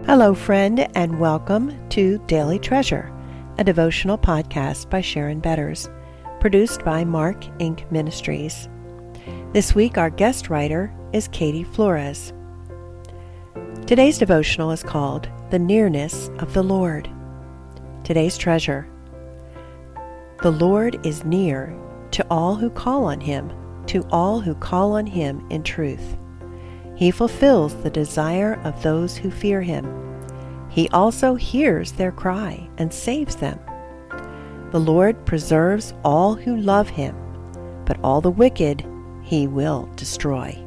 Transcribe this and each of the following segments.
Hello, friend, and welcome to Daily Treasure, a devotional podcast by Sharon Betters, produced by Mark Inc. Ministries. This week, our guest writer is Katie Flores. Today's devotional is called The Nearness of the Lord. Today's treasure. The Lord is near to all who call on Him, to all who call on Him in truth. He fulfills the desire of those who fear Him. He also hears their cry and saves them. The Lord preserves all who love Him, but all the wicked He will destroy.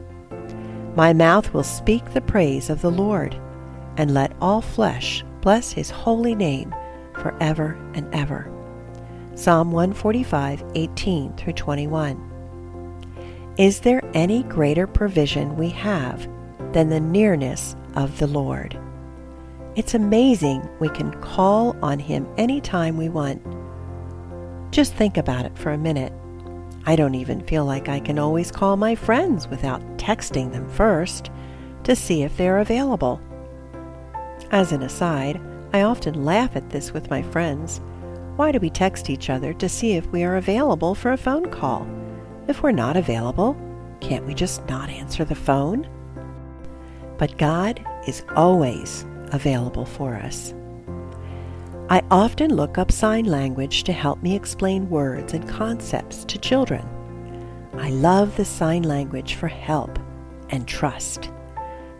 My mouth will speak the praise of the Lord, and let all flesh bless His holy name forever and ever. Psalm 145, 18 through 21. Is there any greater provision we have than the nearness of the Lord? It's amazing we can call on Him anytime we want. Just think about it for a minute. I don't even feel like I can always call my friends without texting them first to see if they're available. As an aside, I often laugh at this with my friends. Why do we text each other to see if we are available for a phone call? If we're not available, can't we just not answer the phone? But God is always available for us. I often look up sign language to help me explain words and concepts to children. I love the sign language for help and trust,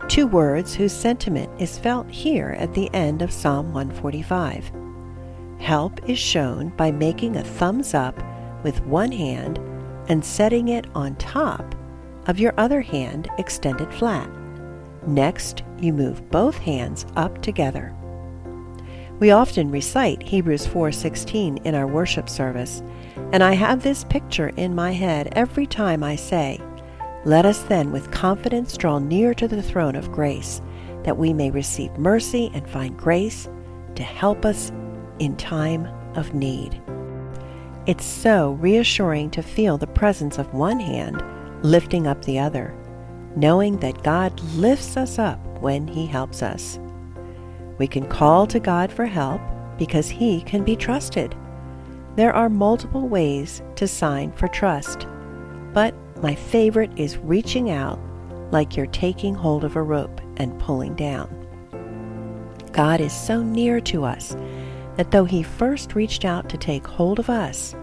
two words whose sentiment is felt here at the end of Psalm 145. Help is shown by making a thumbs up with one hand and setting it on top of your other hand extended flat. Next, you move both hands up together. We often recite Hebrews 4:16 in our worship service, and I have this picture in my head every time I say, "Let us then with confidence draw near to the throne of grace, that we may receive mercy and find grace to help us in time of need." It's so reassuring to feel the presence of one hand lifting up the other, knowing that God lifts us up when He helps us. We can call to God for help because He can be trusted. There are multiple ways to sign for trust, but my favorite is reaching out like you're taking hold of a rope and pulling down. God is so near to us that though He first reached out to take hold of us,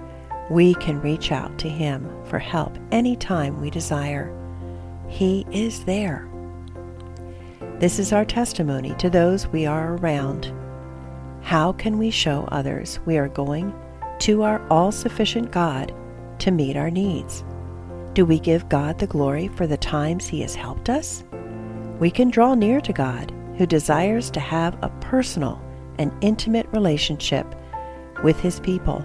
we can reach out to Him for help anytime we desire. He is there. This is our testimony to those we are around. How can we show others we are going to our all-sufficient God to meet our needs? Do we give God the glory for the times He has helped us? We can draw near to God, who desires to have a personal and intimate relationship with His people.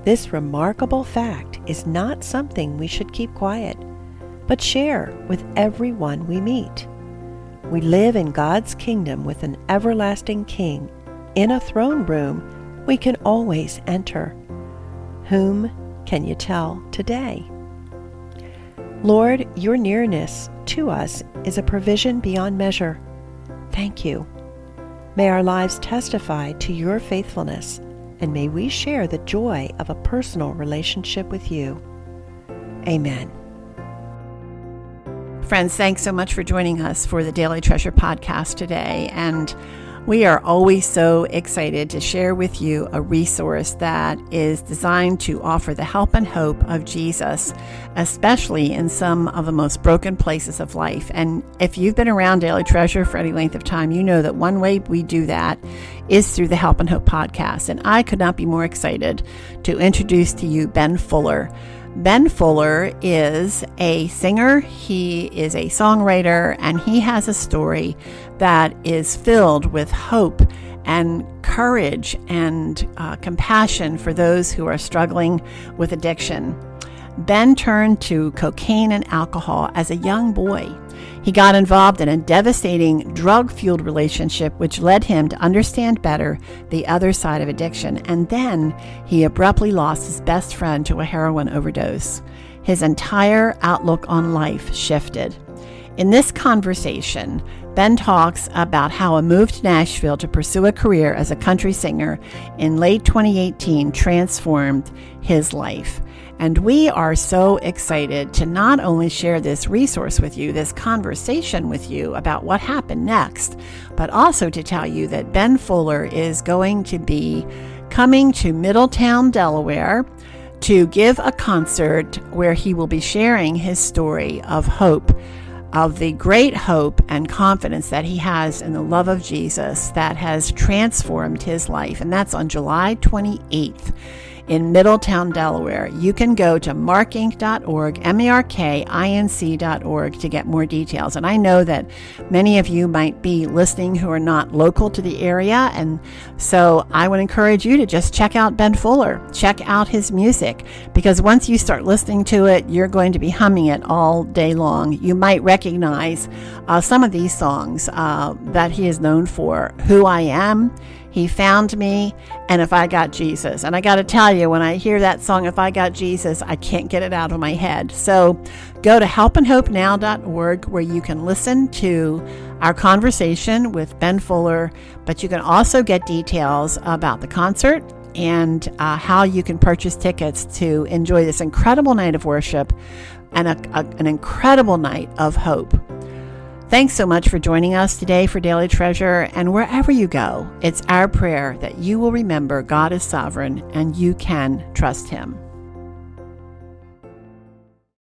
This remarkable fact is not something we should keep quiet, but share with everyone we meet. We live in God's kingdom with an everlasting King in a throne room we can always enter. Whom can you tell today? Lord, your nearness to us is a provision beyond measure. Thank you. May our lives testify to your faithfulness, and may we share the joy of a personal relationship with you. Amen. Friends, thanks so much for joining us for the Daily Treasure podcast today. And we are always so excited to share with you a resource that is designed to offer the help and hope of Jesus, especially in some of the most broken places of life. And if you've been around Daily Treasure for any length of time, you know that one way we do that is through the Help and Hope podcast. And I could not be more excited to introduce to you Ben Fuller. Ben Fuller is a singer, he is a songwriter, and he has a story that is filled with hope and courage and compassion for those who are struggling with addiction. Ben turned to cocaine and alcohol as a young boy. He got involved in a devastating drug-fueled relationship which led him to understand better the other side of addiction, and then he abruptly lost his best friend to a heroin overdose. His entire outlook on life shifted. In this conversation, Ben talks about how a move to Nashville to pursue a career as a country singer in late 2018 transformed his life. And we are so excited to not only share this resource with you, this conversation with you about what happened next, but also to tell you that Ben Fuller is going to be coming to Middletown, Delaware, to give a concert where he will be sharing his story of hope, of the great hope and confidence that he has in the love of Jesus that has transformed his life. And that's on July 28th in Middletown, Delaware. You can go to markinc.org, markinc.org, to get more details. And I know that many of you might be listening who are not local to the area, and so I would encourage you to just check out Ben Fuller, check out his music, because once you start listening to it, you're going to be humming it all day long. You might recognize some of these songs that he is known for: Who I Am, He Found Me, and If I Got Jesus. And I got to tell you, when I hear that song, If I Got Jesus, I can't get it out of my head. So go to helpandhopenow.org, where you can listen to our conversation with Ben Fuller, but you can also get details about the concert and how you can purchase tickets to enjoy this incredible night of worship and an incredible night of hope. Thanks so much for joining us today for Daily Treasure, and wherever you go, it's our prayer that you will remember God is sovereign and you can trust Him.